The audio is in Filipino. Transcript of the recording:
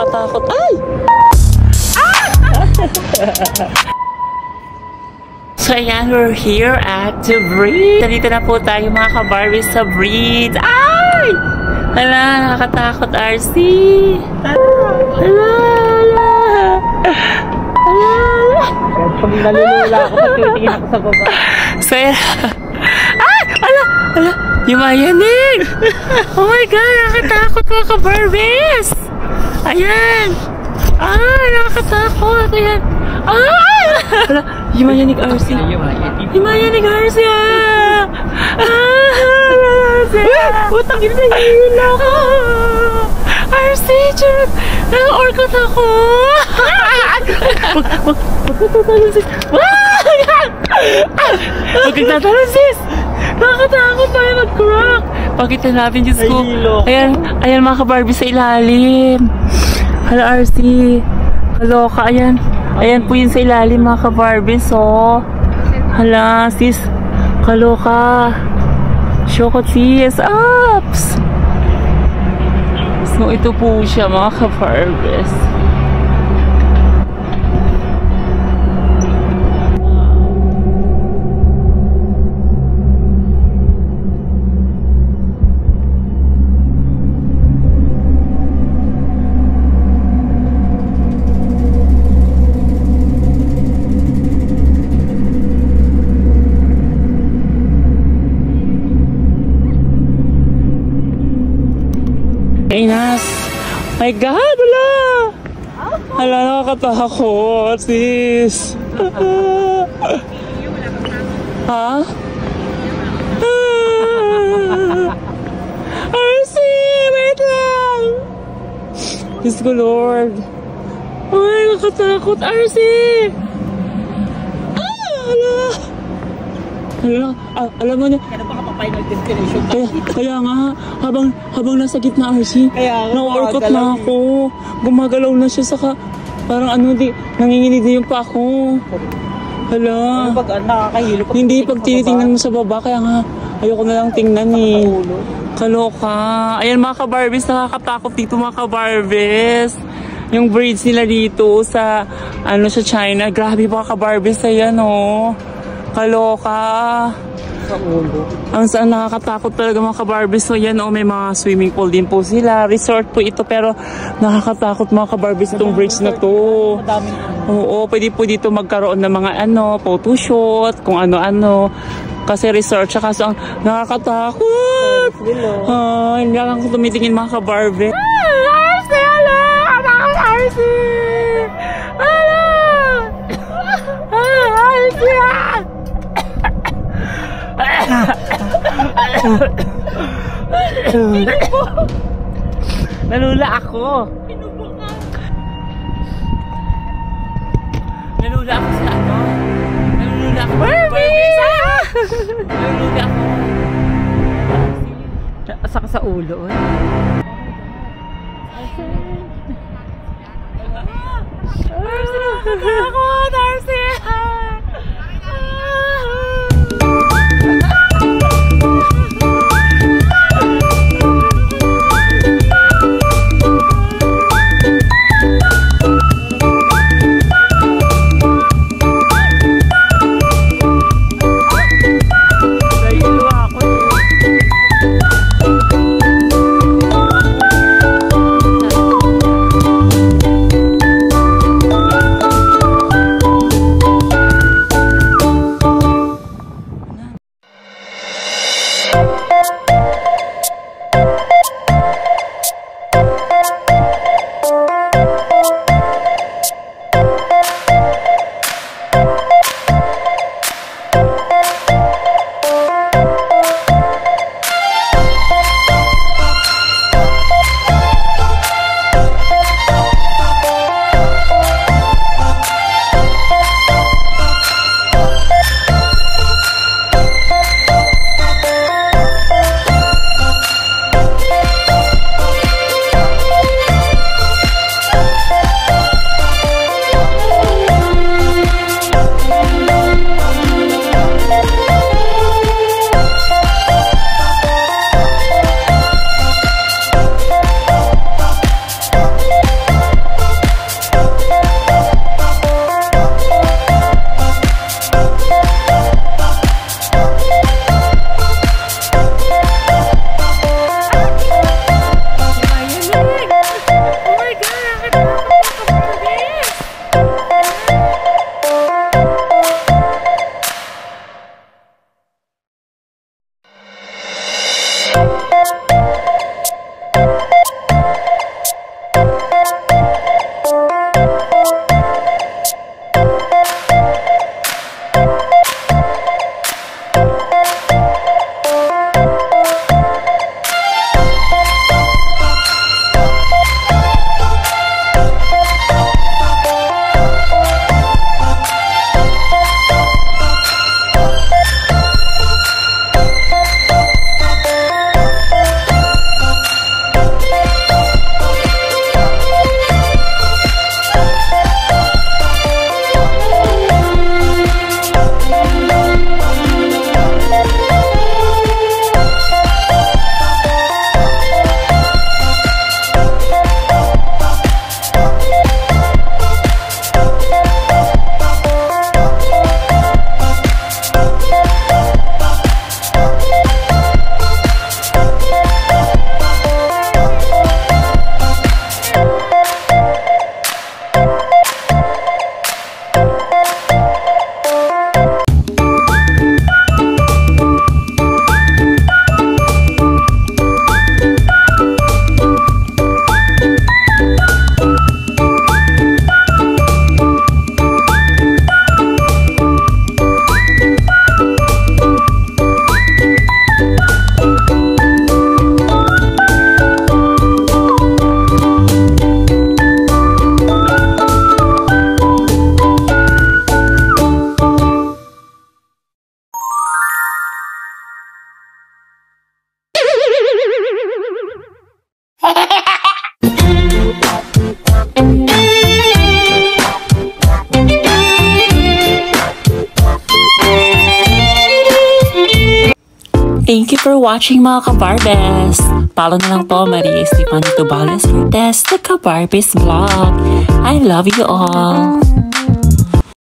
nakakatakot. Ay! So ayan, we're here at the Breed. Nandito na po tayo mga ka-Barbie sa Breed. Ay! Hala, nakakatakot, RC. Hala, hala. Hala. Pag nalulula ako, patitingin ako sa baba. So ayan. Ay! Hala! Hala! Yumayanig! Oh my God! Nakakatakot mga ka-Barbies! Ayan! Ay! Nakakatakot! Ayan! Ay! Hala! Yumayanig RC! Yumayanig RC! Utang ina na hila ko! RC! Charot! Nang-orkot ako! Magkatatalon sis! Magkatatalon sis! Nakakatakot tayo mag-crack! Bakit hanapin Diyos ko? Ayan, ayan mga ka-Barbie sa ilalim. Hala RC. Kaloka, ayan. Ayan po yun sa ilalim mga ka-Barbie. So, hala sis. Kaloka. Shokot sis. Ups! So, ito po siya mga ka-Barbies. Inas! My God! Hala! Hala, nakakatakot, sis! Ha? RC! Wait lang! Diyos ko, Lord! Ay, nakakatakot, RC! Hala! Hala! Alam mo niya, Final destination. Kaya nga, habang nasa gitna RC, na-orkot na ako. Gumagalaw na siya, saka parang nanginginig din yung pa ako. Hala. Nakakahilo. Hindi pag tinitingnan mo sa baba, kaya nga ayoko na lang tingnan eh. Kaloka. Ayan mga ka-Barbies, nakakatakot dito mga ka-Barbies. Yung breeds nila dito sa sa China. Grabe mga ka-Barbies, ayan oh. Kaloka. Ang saan nakakatakot talaga mga ka-Barbies. So yan may mga swimming pool din po sila. Resort po ito pero nakakatakot mga ka-Barbies itong bridge na to. Oo, pwede po dito magkaroon ng mga photoshoot, kung ano-ano. Kasi resort siya kaso ang nakakatakot. Hindi lang ko tumitingin mga ka-Barbie. RC! Hala! Anak RC! Hala! RC! Nalula ako. Nalula ako sa Nalula ako. Nalula ako. Saka sa ulo. Darcy! for watching mga kabarbes. Follow na lang po Maria Estefan Tubales Cortez, the Kabarbes Vlog. I love you all.